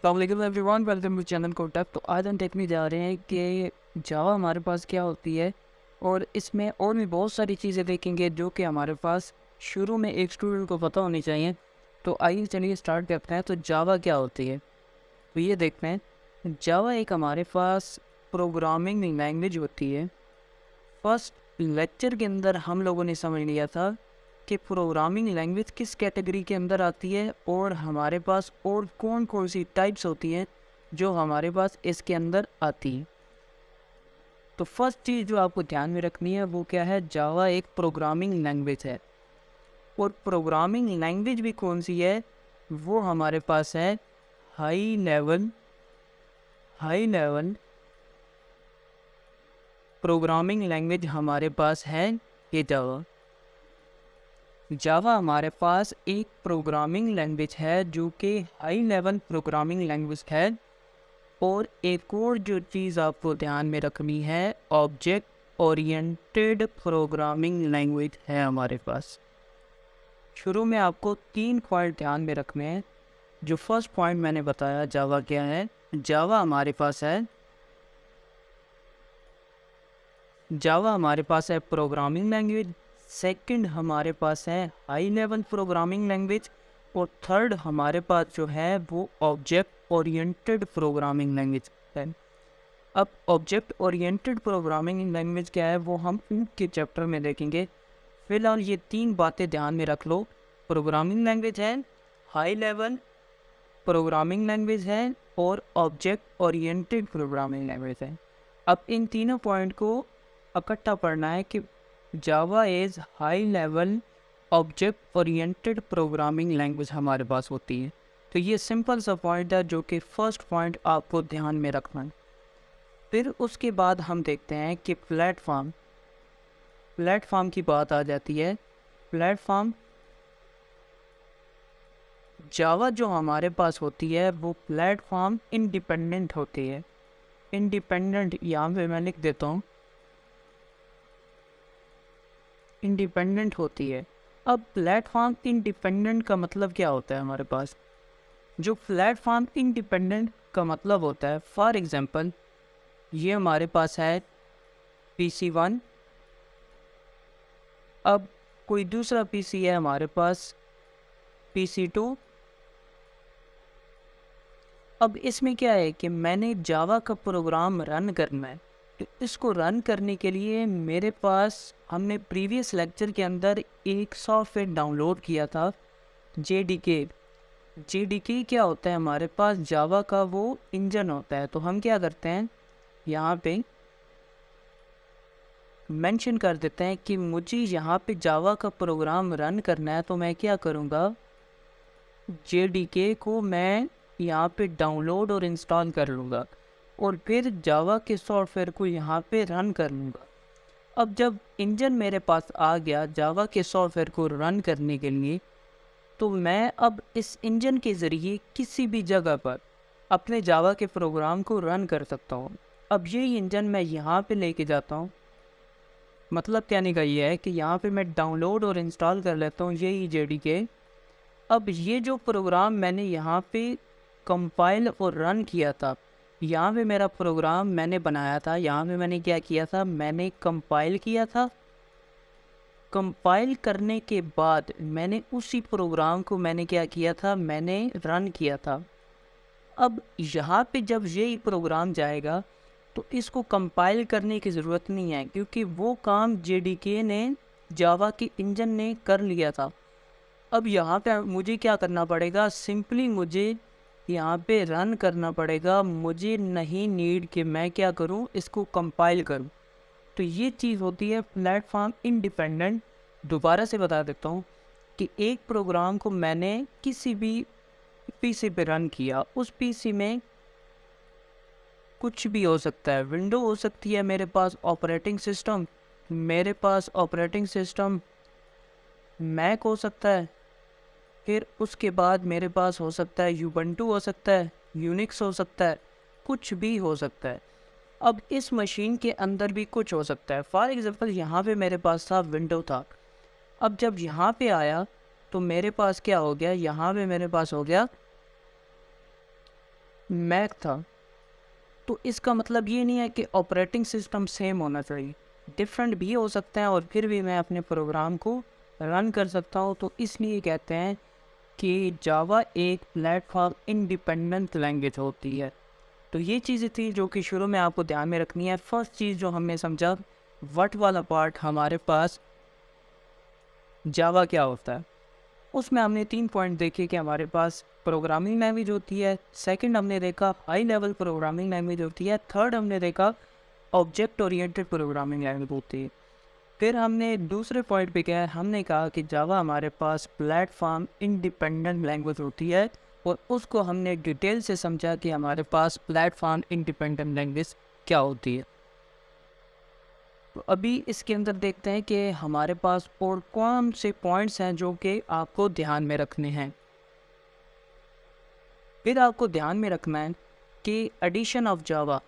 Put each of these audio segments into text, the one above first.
अस्सलाम everyone, welcome to channel Kotak. तो आज हम देखने जा रहे हैं कि जावा हमारे पास क्या होती है, और इसमें और भी बहुत सारी चीज़ें देखेंगे जो कि हमारे पास शुरू में एक स्टूडेंट को पता होनी चाहिए। तो आइए चलिए स्टार्ट करते हैं। तो जावा क्या होती है, तो ये देखते हैं। जावा एक हमारे पास प्रोग्रामिंग लैंग्वेज होती है। फर्स्ट लेक्चर के अंदर हम लोगों ने समझ लिया था कि प्रोग्रामिंग लैंग्वेज किस कैटेगरी के अंदर आती है और हमारे पास और कौन कौन सी टाइप्स होती हैं जो हमारे पास इसके अंदर आती है। तो फर्स्ट चीज़ जो आपको ध्यान में रखनी है वो क्या है, जावा एक प्रोग्रामिंग लैंग्वेज है। और प्रोग्रामिंग लैंग्वेज भी कौन सी है, वो हमारे पास है हाई लेवल प्रोग्रामिंग लैंग्वेज हमारे पास है ये जावा। जावा हमारे पास एक प्रोग्रामिंग लैंग्वेज है जो कि हाई लेवल प्रोग्रामिंग लैंग्वेज है। और एक और जो चीज़ आपको ध्यान में रखनी है, ऑब्जेक्ट ओरिएंटेड प्रोग्रामिंग लैंग्वेज है हमारे पास। शुरू में आपको 3 पॉइंट ध्यान में रखने हैं। जो फर्स्ट पॉइंट मैंने बताया जावा क्या है, जावा हमारे पास है प्रोग्रामिंग लैंग्वेज। सेकंड हमारे पास है हाई लेवल प्रोग्रामिंग लैंग्वेज। और थर्ड हमारे पास जो है वो ऑब्जेक्ट ओरिएंटेड प्रोग्रामिंग लैंग्वेज है। अब ऑब्जेक्ट ओरिएंटेड प्रोग्रामिंग लैंग्वेज क्या है वो हम के चैप्टर में देखेंगे। फिलहाल ये 3 बातें ध्यान में रख लो। प्रोग्रामिंग लैंग्वेज है, हाई लेवल प्रोग्रामिंग लैंग्वेज है और ऑब्जेक्ट ओरिएंटेड प्रोग्रामिंग लैंग्वेज है। अब इन तीनों पॉइंट को इकट्ठा पढ़ना है कि जावा is high level object oriented programming language हमारे पास होती है। तो ये सिंपल सा पॉइंट है जो कि फर्स्ट पॉइंट आपको ध्यान में रखना है। फिर उसके बाद हम देखते हैं कि प्लेटफॉर्म की बात आ जाती है। प्लेटफॉर्म जावा जो हमारे पास होती है वो प्लेटफॉर्म इंडिपेंडेंट होती है। इंडिपेंडेंट यहाँ पे मैं लिख देता हूँ, इंडिपेंडेंट होती है। अब प्लेटफॉर्म इंडिपेंडेंट का मतलब क्या होता है हमारे पास, जो प्लेटफॉर्म इंडिपेंडेंट का मतलब होता है, फॉर एग्जांपल ये हमारे पास है PC1। अब कोई दूसरा PC है हमारे पास PC2। अब इसमें क्या है कि मैंने जावा का प्रोग्राम रन करना है। तो इसको रन करने के लिए मेरे पास, हमने प्रीवियस लेक्चर के अंदर एक सॉफ्टवेयर डाउनलोड किया था, JDK क्या होता है हमारे पास, जावा का वो इंजन होता है। तो हम क्या करते हैं, यहाँ पे मेंशन कर देते हैं कि मुझे यहाँ पे जावा का प्रोग्राम रन करना है। तो मैं क्या करूँगा, JDK को मैं यहाँ पे डाउनलोड और इंस्टॉल कर लूँगा और फिर जावा के सॉफ्टवेयर को यहाँ पे रन कर लूँगा। अब जब इंजन मेरे पास आ गया जावा के सॉफ्टवेयर को रन करने के लिए, तो मैं अब इस इंजन के ज़रिए किसी भी जगह पर अपने जावा के प्रोग्राम को रन कर सकता हूँ। अब यही इंजन मैं यहाँ पे लेके जाता हूँ। मतलब कहने का ये है कि यहाँ पे मैं डाउनलोड और इंस्टॉल कर लेता हूँ यही JDK। अब ये जो प्रोग्राम मैंने यहाँ पे कंपाइल और रन किया था, यहाँ पे मेरा प्रोग्राम मैंने बनाया था, यहाँ पे मैंने क्या किया था, मैंने कंपाइल किया था। कंपाइल करने के बाद मैंने उसी प्रोग्राम को मैंने क्या किया था, मैंने रन किया था। अब यहाँ पे जब यही प्रोग्राम जाएगा तो इसको कंपाइल करने की ज़रूरत नहीं है, क्योंकि वो काम JDK ने, जावा के इंजन ने कर लिया था। अब यहाँ पे मुझे क्या करना पड़ेगा, सिंपली मुझे यहाँ पे रन करना पड़ेगा। मुझे नहीं नीड कि मैं क्या करूँ, इसको कंपाइल करूँ। तो ये चीज़ होती है प्लेटफॉर्म इंडिपेंडेंट। दोबारा से बता देता हूँ कि एक प्रोग्राम को मैंने किसी भी PC पे रन किया, उस PC में कुछ भी हो सकता है, विंडो हो सकती है, मेरे पास ऑपरेटिंग सिस्टम मैक हो सकता है, फिर उसके बाद मेरे पास हो सकता है यूबंटू हो सकता है, यूनिक्स हो सकता है, कुछ भी हो सकता है। अब इस मशीन के अंदर भी कुछ हो सकता है। फॉर एग्जांपल यहाँ पे मेरे पास था विंडो था। अब जब यहाँ पे आया तो मेरे पास क्या हो गया, यहाँ पे मेरे पास हो गया मैक था, तो इसका मतलब ये नहीं है कि ऑपरेटिंग सिस्टम सेम होना चाहिए, डिफरेंट भी हो सकते हैं और फिर भी मैं अपने प्रोग्राम को रन कर सकता हूँ। तो इसलिए कहते हैं कि जावा एक प्लेटफॉर्म इंडिपेंडेंट लैंग्वेज होती है। तो ये चीज़ें थी जो कि शुरू में आपको ध्यान में रखनी है। फर्स्ट चीज़ जो हमने समझा, व्हाट वाला पार्ट हमारे पास जावा क्या होता है, उसमें हमने 3 पॉइंट देखे कि हमारे पास प्रोग्रामिंग लैंग्वेज होती है। सेकंड हमने देखा हाई लेवल प्रोग्रामिंग लैंग्वेज होती है। थर्ड हमने देखा ऑब्जेक्ट ओरिएंटेड प्रोग्रामिंग लैंग्वेज होती है। फिर हमने दूसरे पॉइंट पे क्या है, हमने कहा कि जावा हमारे पास प्लेटफॉर्म इंडिपेंडेंट लैंग्वेज होती है और उसको हमने डिटेल से समझा कि हमारे पास प्लेटफॉर्म इंडिपेंडेंट लैंग्वेज क्या होती है। तो अभी इसके अंदर देखते हैं कि हमारे पास और कौन से पॉइंट्स हैं जो कि आपको ध्यान में रखने हैं। फिर आपको ध्यान में रखना है कि edition of Java,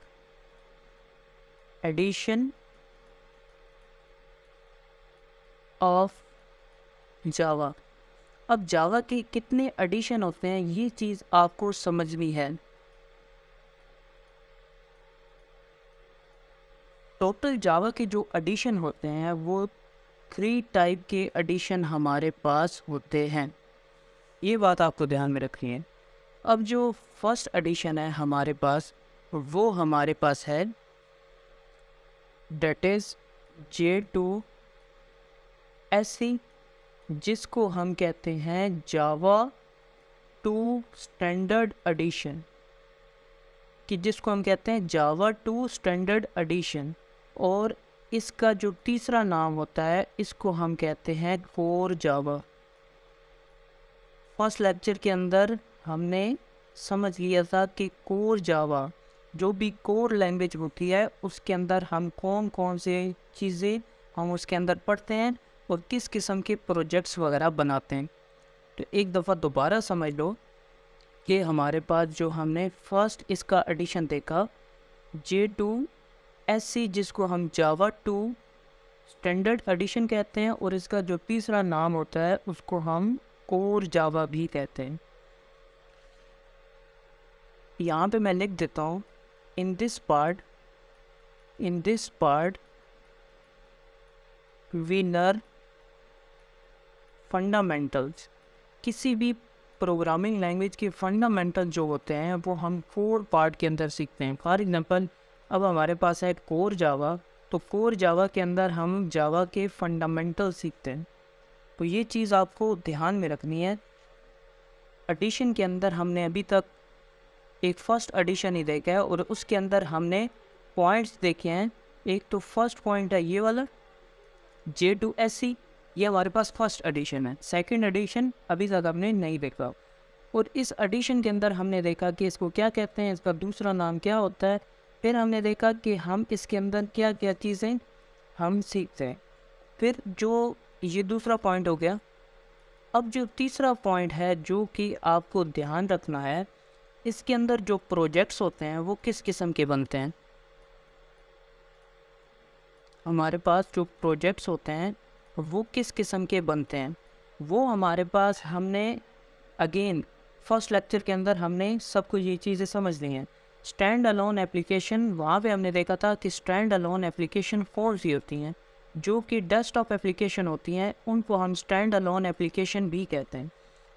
edition of Java. अब जावा के कितने एडिशन होते हैं ये चीज़ आपको समझनी है। टोटल जावा के जो एडिशन होते हैं वो 3 टाइप के एडिशन हमारे पास होते हैं, ये बात आपको ध्यान में रखनी है। अब जो फर्स्ट एडिशन है हमारे पास, वो हमारे पास है डेट इज़ J2SE, जिसको हम कहते हैं जावा 2 स्टैंडर्ड एडिशन, कि जिसको हम कहते हैं जावा 2 स्टैंडर्ड एडिशन। और इसका जो तीसरा नाम होता है इसको हम कहते हैं कोर जावा। फर्स्ट लेक्चर के अंदर हमने समझ लिया था कि कोर जावा, जो भी कोर लैंग्वेज होती है उसके अंदर हम कौन कौन से चीज़ें हम उसके अंदर पढ़ते हैं और किस किस्म के प्रोजेक्ट्स वगैरह बनाते हैं। तो एक दफ़ा दोबारा समझ लो कि हमारे पास जो हमने फर्स्ट इसका एडिशन देखा J2SE, जिसको हम जावा 2 स्टैंडर्ड एडिशन कहते हैं, और इसका जो तीसरा नाम होता है उसको हम कोर जावा भी कहते हैं। यहाँ पे मैं लिख देता हूँ, in this part we learn fundamentals. किसी भी प्रोग्रामिंग लैंग्वेज के फंडामेंटल जो होते हैं वो हम 4 पार्ट के अंदर सीखते हैं। फॉर एग्जांपल, अब हमारे पास है कोर जावा, तो कोर जावा के अंदर हम जावा के फंडामेंटल सीखते हैं। तो ये चीज़ आपको ध्यान में रखनी है। एडिशन के अंदर हमने अभी तक एक फर्स्ट एडिशन ही देखा है और उसके अंदर हमने पॉइंट्स देखे हैं। एक तो फर्स्ट पॉइंट है ये वाला J2SE, ये हमारे पास फर्स्ट एडिशन है। सेकंड एडिशन अभी तक हमने नहीं देखा, और इस एडिशन के अंदर हमने देखा कि इसको क्या कहते हैं, इसका दूसरा नाम क्या होता है। फिर हमने देखा कि हम इसके अंदर क्या क्या चीज़ें हम सीखते हैं। फिर जो ये दूसरा पॉइंट हो गया। अब जो तीसरा पॉइंट है जो कि आपको ध्यान रखना है, इसके अंदर जो प्रोजेक्ट्स होते हैं वो किस किस्म के बनते हैं। हमारे पास जो प्रोजेक्ट्स होते हैं वो किस किस्म के बनते हैं, वो हमारे पास हमने अगेन फर्स्ट लेक्चर के अंदर हमने सब कुछ ये चीज़ें समझ ली हैं। स्टैंड अलोन एप्लीकेशन, वहाँ पे हमने देखा था कि स्टैंड अलोन एप्लीकेशन 4 सी होती हैं, जो कि डेस्कटॉप एप्लीकेशन होती हैं, उनको हम स्टैंड अलोन एप्लीकेशन भी कहते हैं।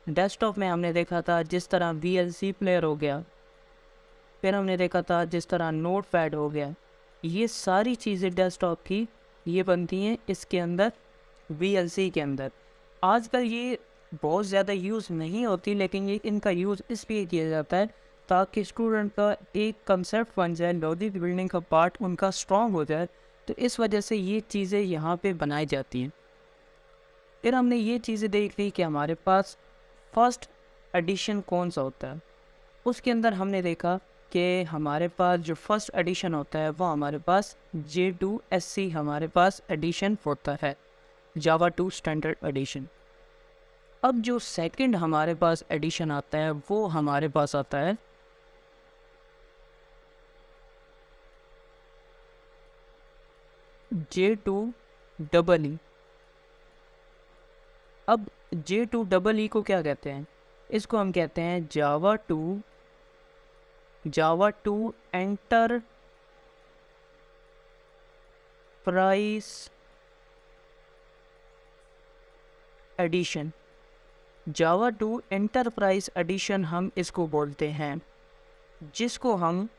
डेस्कटॉप में हमने देखा था जिस तरह VLC प्लेयर हो गया, फिर हमने देखा था जिस तरह नोट पैड हो गया, ये सारी चीज़ें डेस्कटॉप की ये बनती हैं इसके अंदर VLC के अंदर। आजकल ये बहुत ज़्यादा यूज़ नहीं होती, लेकिन ये इनका यूज़ इसलिए किया जाता है ताकि स्टूडेंट का एक कंसेप्ट बन जाए, लॉजिक बिल्डिंग का पार्ट उनका स्ट्रॉन्ग हो जाए। तो इस वजह से ये चीज़ें यहाँ पे बनाई जाती हैं। फिर हमने ये चीज़ें देख ली कि हमारे पास फर्स्ट एडिशन कौन सा होता है। उसके अंदर हमने देखा कि हमारे पास जो फर्स्ट एडिशन होता है वो हमारे पास J2SE हमारे पास एडिशन होता है, जावा 2 स्टैंडर्ड एडिशन। अब जो सेकंड हमारे पास एडिशन आता है वो हमारे पास आता है J2EE। अब J2EE को क्या कहते हैं, इसको हम कहते हैं जावा 2 जावा 2 एंटरप्राइज एडिशन। जावा 2 एंटरप्राइज एडिशन हम इसको बोलते हैं, जिसको हम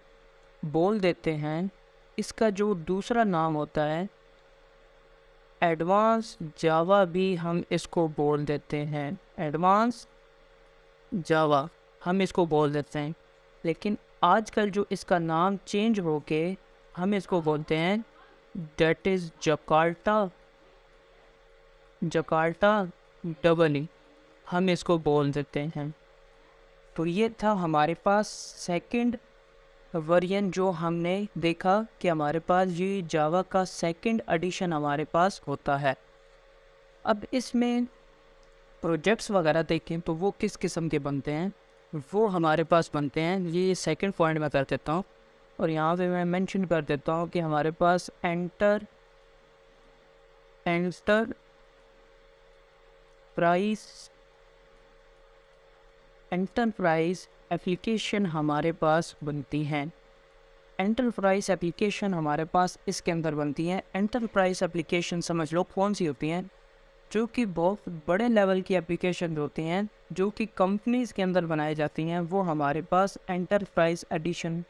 बोल देते हैं, इसका जो दूसरा नाम होता है एडवांस जावा भी हम इसको बोल देते हैं। एडवांस जावा हम इसको बोल देते हैं, लेकिन आजकल जो इसका नाम चेंज होके हम इसको बोलते हैं that is Jakarta double E हम इसको बोल देते हैं। तो ये था हमारे पास सेकंड वर्जन जो हमने देखा कि हमारे पास ये जावा का सेकंड एडिशन हमारे पास होता है। अब इसमें प्रोजेक्ट्स वगैरह देखें तो वो किस किस्म के बनते हैं, वो हमारे पास बनते हैं। ये सेकंड पॉइंट मैं कर देता हूँ और यहाँ पे मैं मेंशन कर देता हूँ कि हमारे पास एंटरप्राइज एप्लीकेशन हमारे पास बनती हैं। एंटरप्राइज एप्लीकेशन हमारे पास इसके अंदर बनती हैं। एंटरप्राइज एप्लीकेशन समझ लो कौन सी होती हैं, जो कि बहुत बड़े लेवल की एप्लीकेशन होती हैं, जो कि कंपनीज़ के अंदर बनाई जाती हैं, वो हमारे पास एंटरप्राइज एडिशन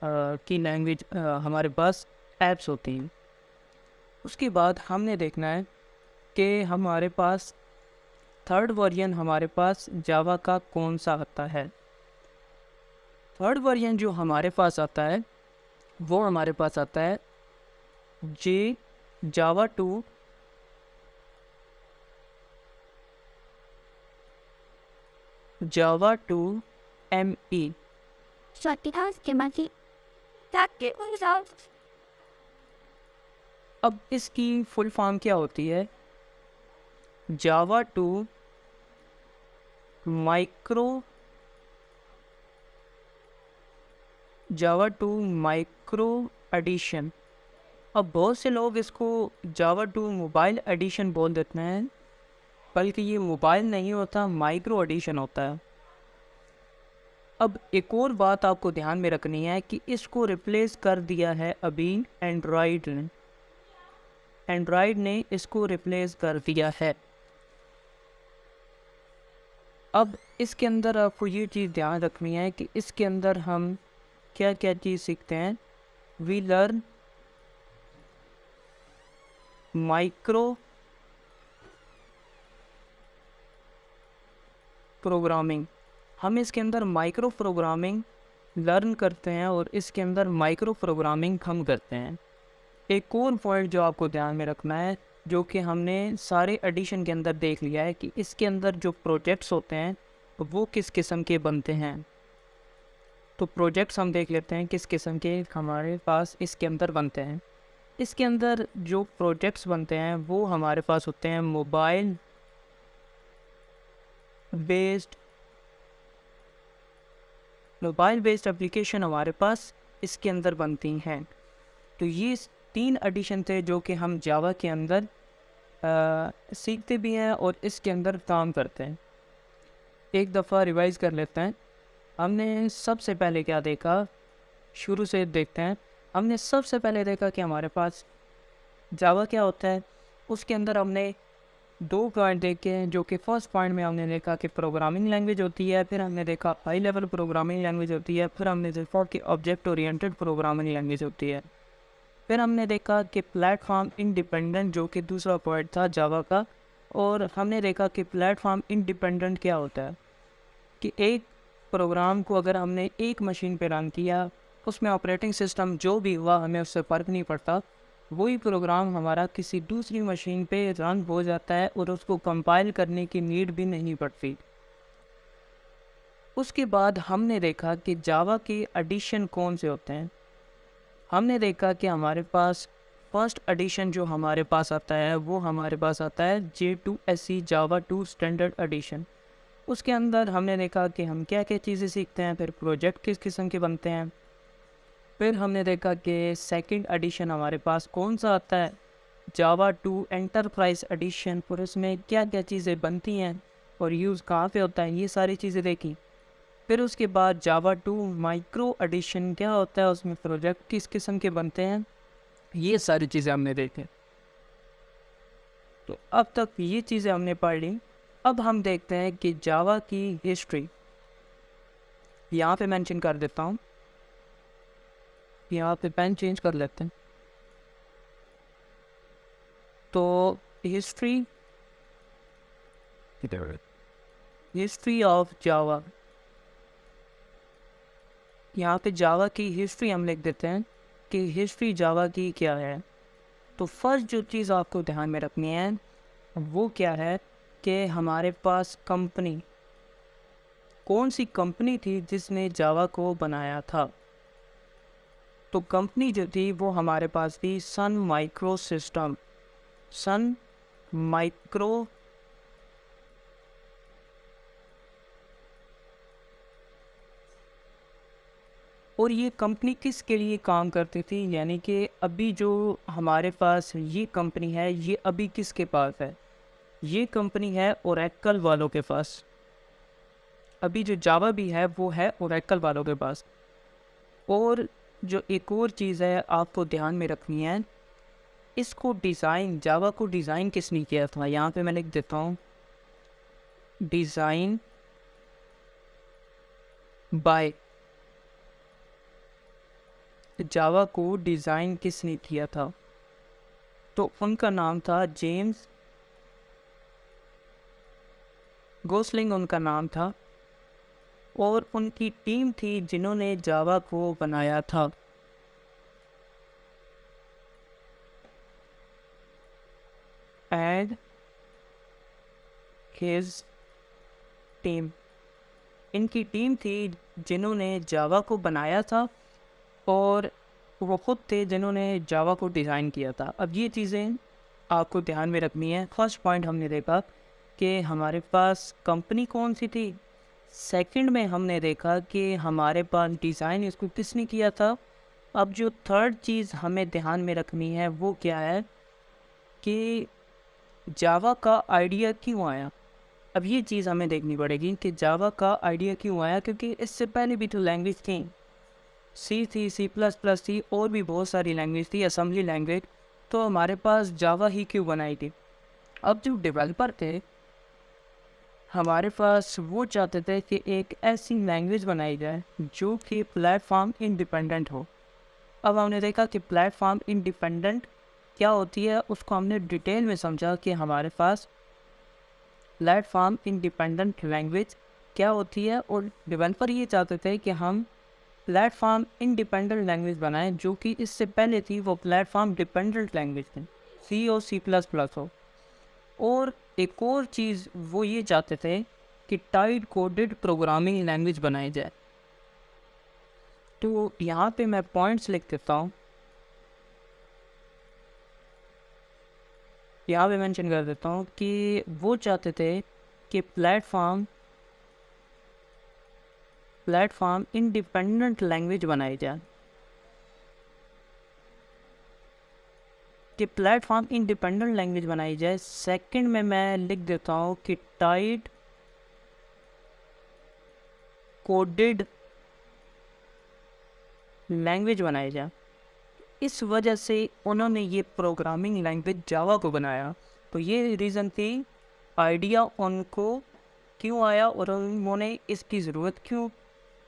की लैंग्वेज हमारे पास ऐप्स होती हैं। उसके बाद हमने देखना है कि हमारे पास थर्ड वर्जन हमारे पास जावा का कौन सा आता है। थर्ड वर्जन जो हमारे पास आता है वो हमारे पास आता है जावा 2 ME। अब इसकी फुल फॉर्म क्या होती है? जावा 2 माइक्रो एडिशन। अब बहुत से लोग इसको जावा 2 मोबाइल एडिशन बोल देते हैं, बल्कि ये मोबाइल नहीं होता, माइक्रो एडिशन होता है। अब एक और बात आपको ध्यान में रखनी है कि इसको रिप्लेस कर दिया है अभी एंड्रॉयड ने इसको रिप्लेस कर दिया है। अब इसके अंदर आपको ये चीज़ ध्यान रखनी है कि इसके अंदर हम क्या क्या चीज़ सीखते हैं। We learn micro programming. हम इसके अंदर माइक्रो प्रोग्रामिंग लर्न करते हैं और इसके अंदर माइक्रो प्रोग्रामिंग हम करते हैं। एक और पॉइंट जो आपको ध्यान में रखना है, जो कि हमने सारे एडिशन के अंदर देख लिया है, कि इसके अंदर जो प्रोजेक्ट्स होते हैं वो किस किस्म के बनते हैं। तो प्रोजेक्ट्स हम देख लेते हैं किस किस्म के हमारे पास इसके अंदर बनते हैं। इसके अंदर जो प्रोजेक्ट्स बनते हैं वो हमारे पास होते हैं मोबाइल बेस्ड एप्लीकेशन हमारे पास इसके अंदर बनती हैं। तो ये 3 एडिशन थे जो कि हम जावा के अंदर सीखते भी हैं और इसके अंदर काम करते हैं। एक दफ़ा रिवाइज़ कर लेते हैं। हमने सबसे पहले क्या देखा, शुरू से देखते हैं। हमने सबसे पहले देखा कि हमारे पास जावा क्या होता है। उसके अंदर हमने 2 पॉइंट देखे हैं, जो कि फर्स्ट पॉइंट में हमने देखा कि प्रोग्रामिंग लैंग्वेज होती है, फिर हमने देखा हाई लेवल प्रोग्रामिंग लैंग्वेज होती है, फिर हमने देखा कि ऑब्जेक्ट ओरिएंटेड प्रोग्रामिंग लैंग्वेज होती है, फिर हमने देखा कि प्लेटफॉर्म इंडिपेंडेंट, जो कि दूसरा पॉइंट था जावा का, और हमने देखा कि प्लेटफॉर्म इंडिपेंडेंट क्या होता है, कि एक प्रोग्राम को अगर हमने एक मशीन पे रन किया, उसमें ऑपरेटिंग सिस्टम जो भी हुआ हमें उससे फ़र्क नहीं पड़ता, वही प्रोग्राम हमारा किसी दूसरी मशीन पे रन हो जाता है और उसको कंपाइल करने की नीड भी नहीं पड़ती। उसके बाद हमने देखा कि जावा के एडिशन कौन से होते हैं। हमने देखा कि हमारे पास फर्स्ट एडिशन जो हमारे पास आता है वो हमारे पास आता है J2SE जावा 2 स्टैंडर्ड एडिशन। उसके अंदर हमने देखा कि हम क्या क्या चीज़ें सीखते हैं, फिर प्रोजेक्ट किस किस्म के बनते हैं। फिर हमने देखा कि सेकंड एडिशन हमारे पास कौन सा आता है, जावा 2 एंटरप्राइज एडिशन, और उसमें क्या क्या चीज़ें बनती हैं और यूज़ कहाँ पे होता है, ये सारी चीज़ें देखी। फिर उसके बाद जावा 2 माइक्रो एडिशन क्या होता है, उसमें प्रोजेक्ट किस किस्म के बनते हैं, ये सारी चीज़ें हमने देखी। तो अब तक ये चीज़ें हमने पढ़ ली। अब हम देखते हैं कि जावा की हिस्ट्री यहाँ पे मेंशन कर देता हूँ। यहाँ पे पेन चेंज कर लेते हैं। तो हिस्ट्री ऑफ जावा, यहाँ पे जावा की हिस्ट्री हम लिख देते हैं कि हिस्ट्री जावा की क्या है। तो फर्स्ट जो चीज़ आपको ध्यान में रखनी है वो क्या है कि हमारे पास कंपनी, कौन सी कंपनी थी जिसने जावा को बनाया था। तो कंपनी जो थी वो हमारे पास थी Sun micro system, Sun micro और ये कंपनी किसके लिए काम करती थी, यानी कि अभी जो हमारे पास ये कंपनी है ये अभी किसके पास है, ये कंपनी है ओरेकल वालों के पास। अभी जो जावा भी है वो है ओरेकल वालों के पास। और जो एक और चीज़ है आपको ध्यान में रखनी है, इसको डिज़ाइन, जावा को डिज़ाइन किसने किया था, यहाँ पे मैं लिख देता हूँ डिज़ाइन बाय, जावा को डिज़ाइन किसने किया था, तो उनका नाम था जेम्स गोसलिंग उनका नाम था। और उनकी टीम थी जिन्होंने जावा को बनाया था। एंड हिज टीम, इनकी टीम थी जिन्होंने जावा को बनाया था और वो खुद थे जिन्होंने जावा को डिज़ाइन किया था। अब ये चीज़ें आपको ध्यान में रखनी है। फर्स्ट पॉइंट हमने देखा कि हमारे पास कंपनी कौन सी थी, सेकंड में हमने देखा कि हमारे पास डिज़ाइन इसको किसने किया था। अब जो थर्ड चीज़ हमें ध्यान में रखनी है वो क्या है कि जावा का आइडिया क्यों आया। अब ये चीज़ हमें देखनी पड़ेगी कि जावा का आइडिया क्यों आया, क्योंकि इससे पहले भी तो लैंग्वेज थी, सी थी, C++ थी, और भी बहुत सारी लैंग्वेज थी, असेंबली लैंग्वेज। तो हमारे पास जावा ही क्यों बनाई थी। अब जो डेवलपर थे हमारे पास वो चाहते थे कि एक ऐसी लैंग्वेज बनाई जाए जो कि प्लेटफॉर्म इंडिपेंडेंट हो। अब हमने देखा कि प्लेटफॉर्म इंडिपेंडेंट क्या होती है, उसको हमने डिटेल में समझा कि हमारे पास प्लेटफॉर्म इंडिपेंडेंट लैंग्वेज क्या होती है। और डेवलपर ये चाहते थे कि हम प्लेटफॉर्म इंडिपेंडेंट लैंग्वेज बनाएं, जो कि इससे पहले थी वो प्लेटफॉर्म डिपेंडेंट लैंग्वेज थी, C और C++ हो। और एक और चीज़ वो ये चाहते थे कि टाइड कोडेड प्रोग्रामिंग लैंग्वेज बनाई जाए। तो यहाँ पे मैं पॉइंट्स लिख देता हूँ, यहाँ पे मेंशन कर देता हूँ कि वो चाहते थे कि प्लेटफॉर्म इंडिपेंडेंट लैंग्वेज बनाई जाए, कि प्लेटफॉर्म इंडिपेंडेंट लैंग्वेज बनाई जाए। सेकंड में मैं लिख देता हूँ कि टाइड कोडेड लैंग्वेज बनाई जाए। इस वजह से उन्होंने ये प्रोग्रामिंग लैंग्वेज जावा को बनाया। तो ये रीज़न थी, आइडिया उनको क्यों आया और उन्होंने इसकी ज़रूरत क्यों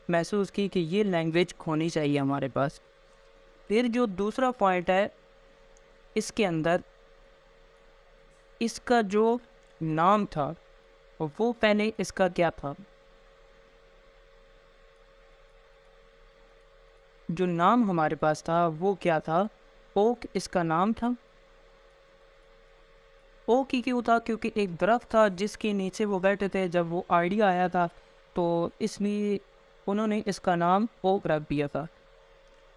महसूस की कि ये लैंग्वेज होनी चाहिए हमारे पास। फिर जो दूसरा पॉइंट है इसके अंदर, इसका जो नाम था वो पहले इसका क्या था, जो नाम हमारे पास था वो क्या था, ओक इसका नाम था। ओक ही क्यों था, क्योंकि एक दरख्त था जिसके नीचे वो बैठे थे जब वो आइडिया आया था, तो इसलिए उन्होंने इसका नाम ओक रख दिया था।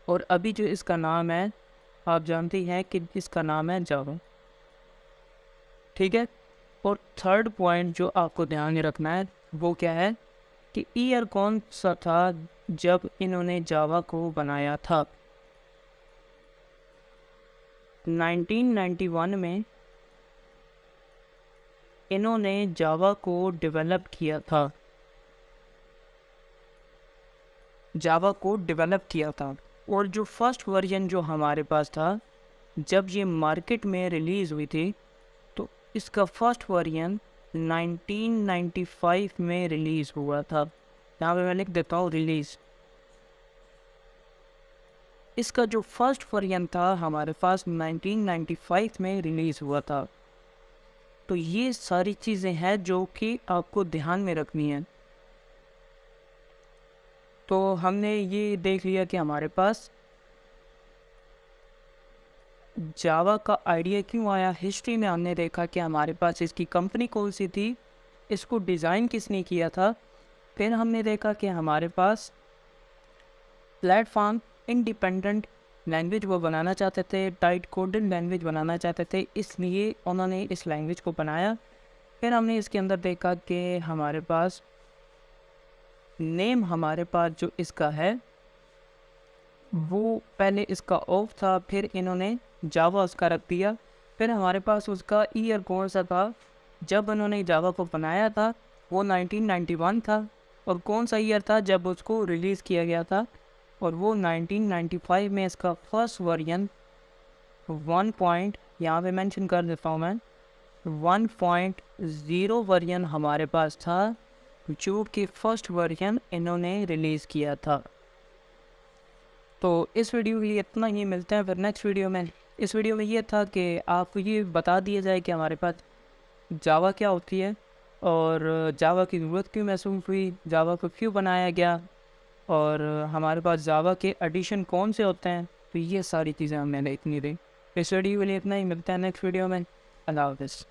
और अभी जो इसका नाम है आप जानते हैं कि इसका नाम है जावा, ठीक है। और थर्ड पॉइंट जो आपको ध्यान में रखना है वो क्या है कि ईयर कौन सा था जब इन्होंने जावा को बनाया था। 1991 में इन्होंने जावा को डेवलप किया था। जावा को डेवलप किया था। और जो फर्स्ट वर्जन जो हमारे पास था, जब ये मार्केट में रिलीज़ हुई थी, तो इसका फर्स्ट वर्जन 1995 में रिलीज़ हुआ था। यहाँ पे मैं लिख देता हूँ रिलीज़। इसका जो फर्स्ट वर्जन था हमारे पास 1995 में रिलीज़ हुआ था। तो ये सारी चीज़ें हैं जो कि आपको ध्यान में रखनी है। तो हमने ये देख लिया कि हमारे पास जावा का आइडिया क्यों आया। हिस्ट्री में हमने देखा कि हमारे पास इसकी कंपनी कौन सी थी, इसको डिज़ाइन किसने किया था। फिर हमने देखा कि हमारे पास प्लेटफॉर्म इंडिपेंडेंट लैंग्वेज वो बनाना चाहते थे, टाइट कोडेड लैंग्वेज बनाना चाहते थे, इसलिए उन्होंने इस लैंग्वेज को बनाया। फिर हमने इसके अंदर देखा कि हमारे पास नेम हमारे पास जो इसका है वो पहले इसका ऑफ था, फिर इन्होंने जावा उसका रख दिया। फिर हमारे पास उसका ईयर कौन सा था, जब उन्होंने जावा को बनाया था वो 1991 था। और कौन सा ईयर था जब उसको रिलीज़ किया गया था, और वो 1995 में इसका फर्स्ट वर्जन 1 पॉइंट यहाँ पे मेंशन कर देता हूँ मैं, 1.0 वर्जन हमारे पास था, जो कि फर्स्ट वर्जन इन्होंने रिलीज़ किया था। तो इस वीडियो के लिए इतना ही, मिलते हैं फिर नेक्स्ट वीडियो में। इस वीडियो में ये था कि आपको ये बता दिया जाए कि हमारे पास जावा क्या होती है, और जावा की ज़रूरत क्यों महसूस हुई, जावा को क्यों बनाया गया, और हमारे पास जावा के एडिशन कौन से होते हैं। तो ये सारी चीज़ें मैंने इतनी दी। इस वीडियो के लिए इतना ही, मिलते हैं नेक्स्ट वीडियो में। अल्लाह हाफ़िज़।